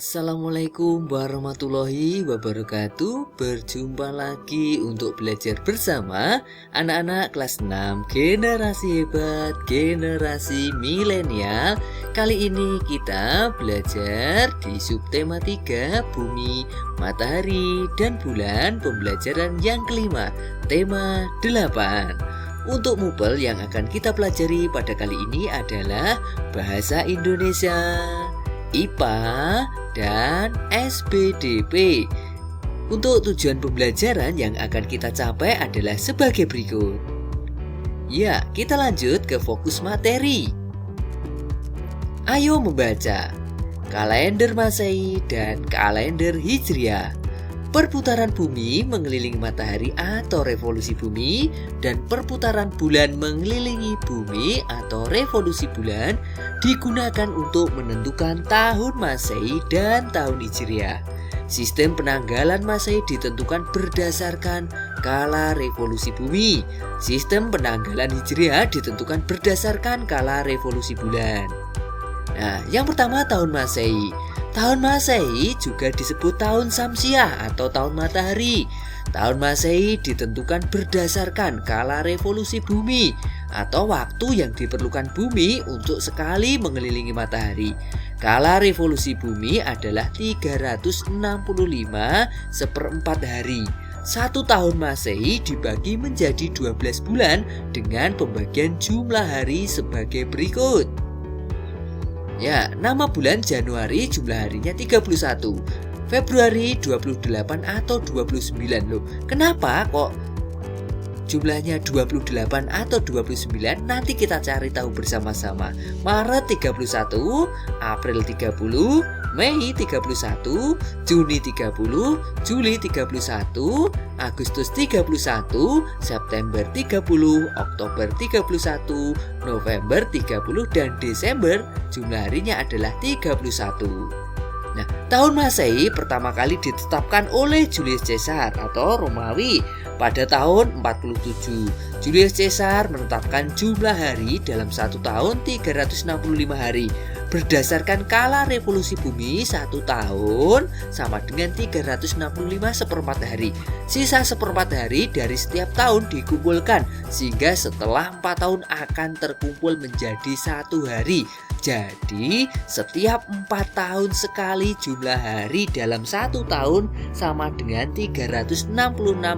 Assalamualaikum warahmatullahi wabarakatuh. Berjumpa lagi untuk belajar bersama anak-anak kelas 6 generasi hebat, generasi milenial. Kali ini kita belajar di subtema 3 bumi, matahari, dan bulan, pembelajaran yang kelima, tema 8. Untuk mupel yang akan kita pelajari pada kali ini adalah bahasa Indonesia, IPA, dan SPDP. Untuk tujuan pembelajaran yang akan kita capai adalah sebagai berikut. Ya, kita lanjut ke fokus materi. Ayo membaca kalender Masehi dan kalender Hijriah, perputaran bumi mengelilingi matahari atau revolusi bumi, dan perputaran bulan mengelilingi bumi atau revolusi bulan digunakan untuk menentukan tahun Masehi dan tahun Hijriah. Sistem penanggalan Masehi ditentukan berdasarkan kala revolusi bumi. Sistem penanggalan Hijriah ditentukan berdasarkan kala revolusi bulan. Nah, yang pertama tahun Masehi. Tahun Masehi juga disebut tahun Syamsiah atau tahun matahari. Tahun Masehi ditentukan berdasarkan kala revolusi bumi atau waktu yang diperlukan bumi untuk sekali mengelilingi matahari. Kala revolusi bumi adalah 365 seperempat hari. Satu tahun Masehi dibagi menjadi 12 bulan dengan pembagian jumlah hari sebagai berikut. Ya, nama bulan Januari jumlah harinya 31, Februari 28 atau 29 loh. Kenapa kok jumlahnya 28 atau 29? Nanti kita cari tahu bersama-sama. Maret 31, April 30, Mei 31, Juni 30, Juli 31, Agustus 31, September 30, Oktober 31, November 30, dan Desember jumlah harinya adalah 31. Nah, tahun Masehi pertama kali ditetapkan oleh Julius Caesar atau Romawi pada tahun 47. Julius Caesar menetapkan jumlah hari dalam satu tahun 365 hari. Berdasarkan kala revolusi bumi, satu tahun sama dengan 365 seperempat hari. Sisa seperempat hari dari setiap tahun dikumpulkan sehingga setelah 4 tahun akan terkumpul menjadi satu hari. Jadi setiap 4 tahun sekali jumlah hari dalam satu tahun sama dengan 366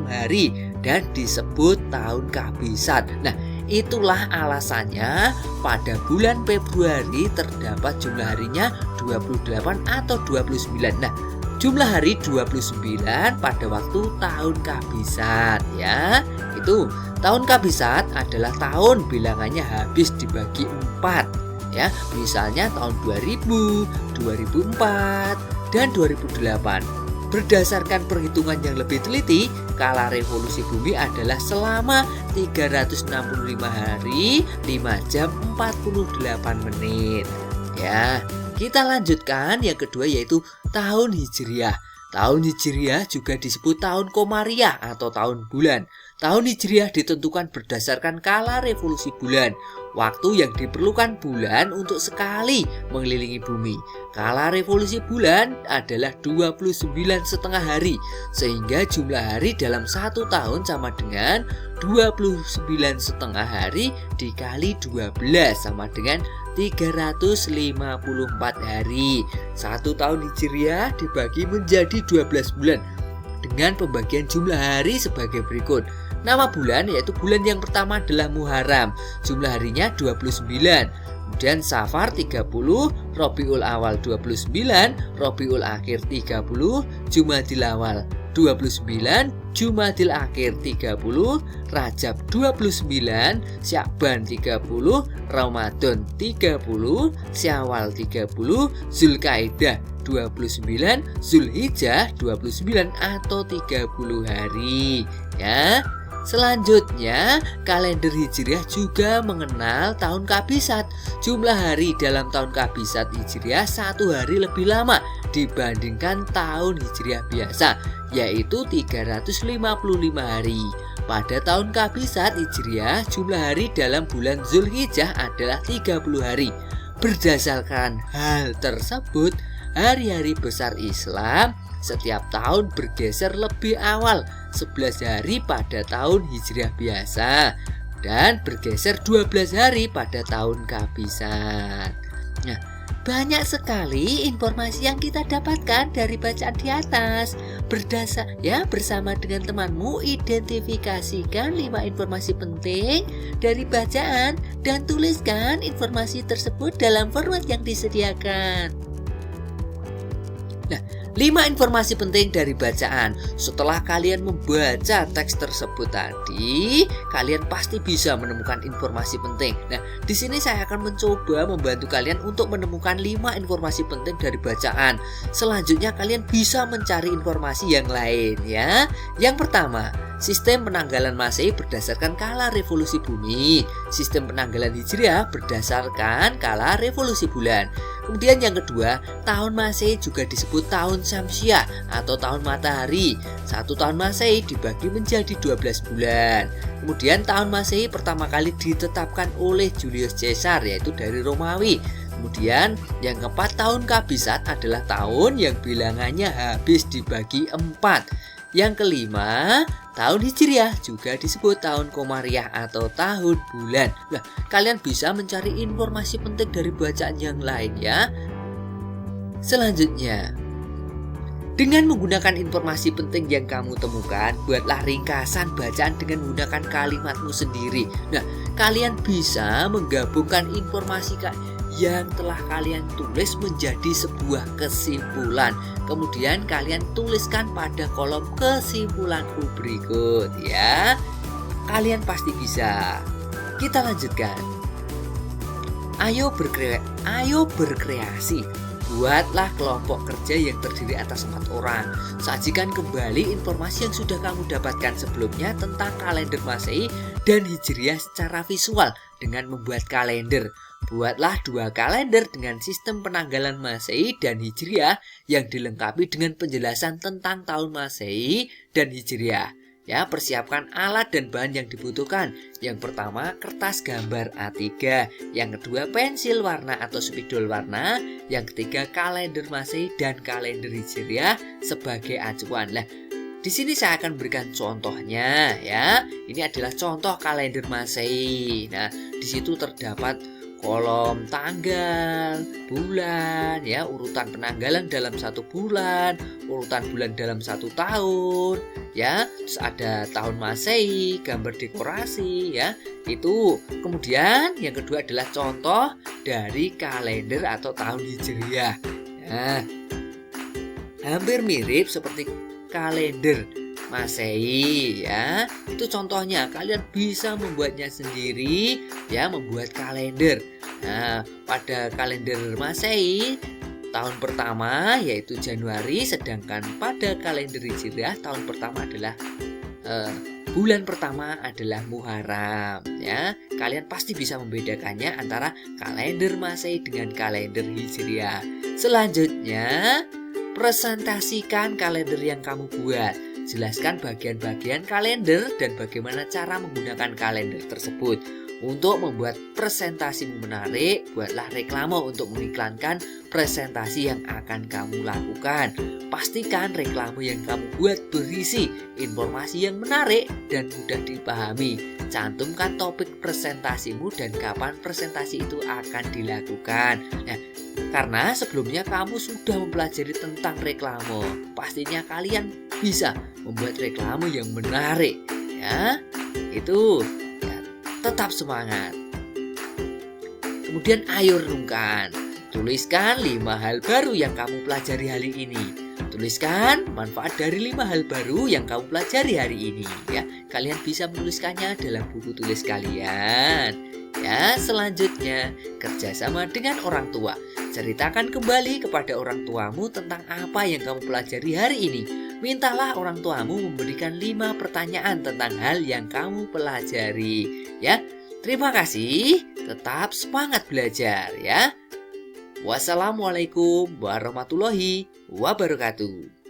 hari dan disebut tahun kabisat. Nah, itulah alasannya pada bulan Februari terdapat jumlah harinya 28 atau 29. Nah, jumlah hari 29 pada waktu tahun kabisat ya. Itu tahun kabisat adalah tahun bilangannya habis dibagi 4. Ya, misalnya tahun 2000, 2004, dan 2008. Berdasarkan perhitungan yang lebih teliti, kala revolusi bumi adalah selama 365 hari, 5 jam 48 menit. Ya, kita lanjutkan yang kedua yaitu tahun Hijriah. Tahun Hijriah juga disebut tahun Komariah atau tahun bulan. Tahun Hijriah ditentukan berdasarkan kala revolusi bulan, waktu yang diperlukan bulan untuk sekali mengelilingi bumi. Kala revolusi bulan adalah 29,5 hari, sehingga jumlah hari dalam satu tahun sama dengan 29,5 hari dikali 12 sama dengan 354 hari. Satu tahun Hijriah dibagi menjadi 12 bulan dengan pembagian jumlah hari sebagai berikut. Nama bulan yaitu bulan yang pertama adalah Muharram, jumlah harinya 29. Kemudian Safar 30, Rabiul Awal 29, Rabiul Akhir 30, Jumadil Awal 29, Jumadil Akhir 30, Rajab 29, Sya'ban 30, Ramadan 30, Syawal 30, Zulkaidah 29, Zulhijjah 29 atau 30 hari ya. Selanjutnya, kalender Hijriah juga mengenal tahun kabisat. Jumlah hari dalam tahun kabisat Hijriah satu hari lebih lama dibandingkan tahun Hijriah biasa, yaitu 355 hari. Pada tahun kabisat Hijriah, jumlah hari dalam bulan Zulhijjah adalah 30 hari. Berdasarkan hal tersebut, hari-hari besar Islam setiap tahun bergeser lebih awal 11 hari pada tahun Hijriah biasa dan bergeser 12 hari pada tahun Kabisan. Nah, banyak sekali informasi yang kita dapatkan dari bacaan di atas. Bersama dengan temanmu identifikasikan 5 informasi penting dari bacaan dan tuliskan informasi tersebut dalam format yang disediakan. Nah, 5 informasi penting dari bacaan. Setelah kalian membaca teks tersebut tadi, kalian pasti bisa menemukan informasi penting. Nah, di sini saya akan mencoba membantu kalian untuk menemukan 5 informasi penting dari bacaan. Selanjutnya kalian bisa mencari informasi yang lain ya. Yang pertama, sistem penanggalan Masehi berdasarkan kala revolusi bumi. Sistem penanggalan Hijriah berdasarkan kala revolusi bulan. Kemudian yang kedua, tahun Masehi juga disebut tahun Syamsiah atau tahun matahari. 1 tahun Masehi dibagi menjadi 12 bulan. Kemudian tahun Masehi pertama kali ditetapkan oleh Julius Caesar, yaitu dari Romawi. Kemudian yang keempat, tahun Kabisat adalah tahun yang bilangannya habis dibagi 4. Yang kelima, tahun Hijriah juga disebut tahun Komariah atau tahun bulan. Nah, kalian bisa mencari informasi penting dari bacaan yang lain ya. Selanjutnya, dengan menggunakan informasi penting yang kamu temukan, buatlah ringkasan bacaan dengan menggunakan kalimatmu sendiri. Nah, kalian bisa menggabungkan informasi yang telah kalian tulis menjadi sebuah kesimpulan. Kemudian kalian tuliskan pada kolom kesimpulanku berikut ya. Kalian pasti bisa. Kita lanjutkan. Ayo berkreasi. Buatlah kelompok kerja yang terdiri atas 4 orang. Sajikan kembali informasi yang sudah kamu dapatkan sebelumnya tentang kalender Masehi dan Hijriah secara visual dengan membuat kalender. Buatlah 2 kalender dengan sistem penanggalan Masehi dan Hijriah yang dilengkapi dengan penjelasan tentang tahun Masehi dan Hijriah. Ya, persiapkan alat dan bahan yang dibutuhkan. Yang pertama, kertas gambar A3. Yang kedua, pensil warna atau spidol warna. Yang ketiga, kalender Masehi dan kalender Hijriah sebagai acuan. Nah, di sini saya akan berikan contohnya ya. Ini adalah contoh kalender Masehi. Nah, di situ terdapat kolom tanggal, bulan, ya, urutan penanggalan dalam 1 bulan, urutan bulan dalam 1 tahun, ya, terus ada tahun Masehi, gambar dekorasi, ya, itu. Kemudian yang kedua adalah contoh dari kalender atau tahun Hijriah. Nah, hampir mirip seperti kalender Masehi ya. Itu contohnya, kalian bisa membuatnya sendiri ya, membuat kalender. Nah, pada kalender Masehi tahun pertama yaitu Januari, sedangkan pada kalender Hijriah tahun pertama adalah bulan pertama adalah Muharram ya. Kalian pasti bisa membedakannya antara kalender Masehi dengan kalender Hijriah. Selanjutnya, presentasikan kalender yang kamu buat. Jelaskan bagian-bagian kalender dan bagaimana cara menggunakan kalender tersebut. Untuk membuat presentasimu menarik, buatlah reklame untuk mengiklankan presentasi yang akan kamu lakukan. Pastikan reklame yang kamu buat berisi informasi yang menarik dan mudah dipahami. Cantumkan topik presentasimu dan kapan presentasi itu akan dilakukan. Nah, karena sebelumnya kamu sudah mempelajari tentang reklame, pastinya kalian bisa membuat reklame yang menarik ya. Itu ya, tetap semangat. Kemudian ayo renungkan. Tuliskan 5 hal baru yang kamu pelajari hari ini. Tuliskan manfaat dari 5 hal baru yang kamu pelajari hari ini ya. Kalian bisa menuliskannya dalam buku tulis kalian. Ya, selanjutnya kerjasama dengan orang tua. Ceritakan kembali kepada orang tuamu tentang apa yang kamu pelajari hari ini. Mintalah orang tuamu memberikan 5 pertanyaan tentang hal yang kamu pelajari. Ya, terima kasih. Tetap semangat belajar ya. Wassalamualaikum warahmatullahi wabarakatuh.